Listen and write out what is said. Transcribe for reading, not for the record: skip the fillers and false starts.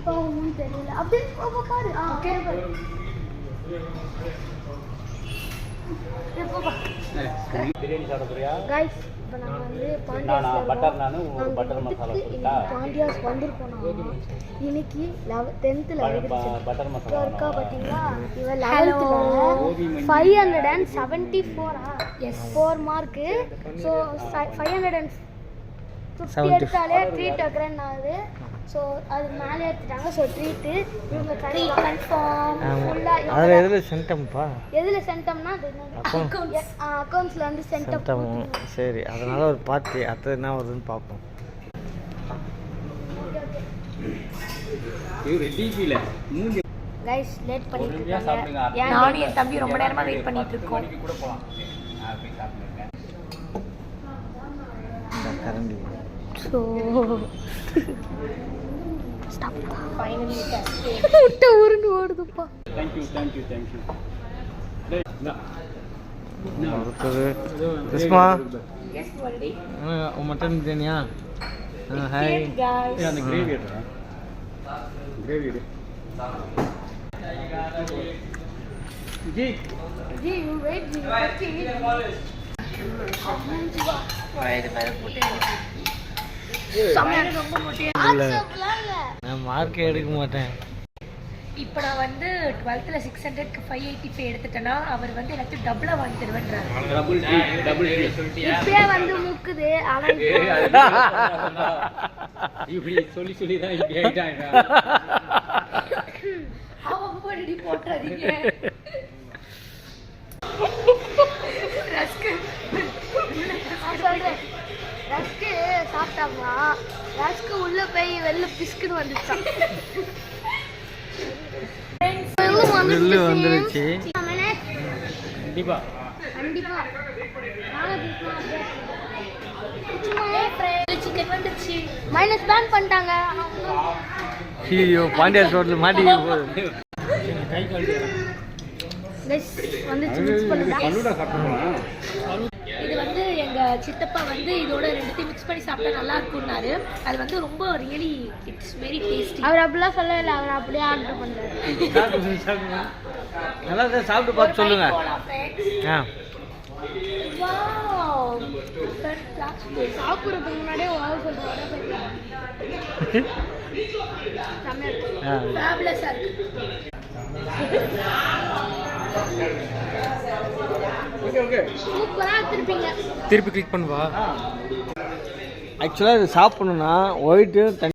போகும்னு தெரியல. அப்படியே பாரு. ஓகே பிரியாணி சாப்பிடுறியா गाइस இப்போ நாங்க வந்து பட்டர் நானு ஒரு பட்டர் மசாலா சொல்லிட்டா பாண்டியாஸ் வந்திருக்கோம். இன்னைக்கு 10th பட்டர் மசாலா இருக்கா பாத்தீங்களா? இவ 11th 574 எஸ் 4 மார்க். சோ 550 எடுத்தாலே ட்ரீட் வைக்கிறேன்னாது. ஸோ அது மேலே எடுத்துட்டாங்க. ஸோ ட்ரீட்டு இவங்க கடை கன்ஃபார்ம் ஃபுல்லாக அதில் எதில் சென்டம்ப்பா? எதில் சென்டம்னா அக்கௌண்ட்ஸில் வந்து சென்டம். சரி, அதனால ஒரு பார்ட்டி அது என்ன வருதுன்னு பார்ப்போம். கைஸ் லேட் பண்ணிட்டு இருக்காங்க. நானும் என் தம்பி ரொம்ப நேரமாக வெயிட் பண்ணிட்டு இருக்கோம். கரண்டி ஸோ ஸ்டாப் ஃபைனலி முட்டை உருண்டு ஓடுதுப்பா. தேங்க்யூ கிருஷ்மா மட்டன் பிரியாணியா? ஹாய் அந்த gravy ji you wait ji நான் மார்க்கே எடுக்க மாட்டேன். இப்போ நான் வந்து 12th 600க்கு 585 எடுத்துட்டேன்னா அவர் வந்து எல்லாத்தையும் டபுளாக வாங்கி தருவேன்றாரு. இப்பயே வந்து முக்குது. ஆனால் இப்படி சொல்லி தான் இப்படி ஆயிட்டாங்க. அவன் போட்டுறாதீங்க. ரஸ்க்கு சாப்பிட்டாங்களா? ரஸ்க்கு உள்ள போய் வெளில பிஸ்குன்னு வந்துச்சான். வந்துருச்சு கண்டிப்பா சிக்கன் வந்துருச்சு. மைனஸ் பேன் பண்ணிட்டாங்க. ஐயோ பாண்டியா ரோட்ல மாட்டிக்க போகுது. இது வந்து எங்க சித்தப்பா வந்து இதோட ரெண்டுத்தையும் மிக்ஸ் பண்ணி சாப்பிட்டா நல்லா இருக்கும்னாரு. அது வந்து ரொம்ப ரியலி இட்ஸ் வெரி டேஸ்டி. அவர் அப்படிலாம் சொல்லவே இல்லை. அவர் அப்படியே ஆர்டர் பண்றாரு. நல்லா தான் சாப்பிட்டு பார்த்து சொல்லுங்க. சாப்பிட்றதுக்கு முன்னாடியே சொல்றாங்க. திருப்பி கிளிக் பண்ணுவா. ஆக்சுவலாக இது சாப்பிடணும்னா ஒயிட்டு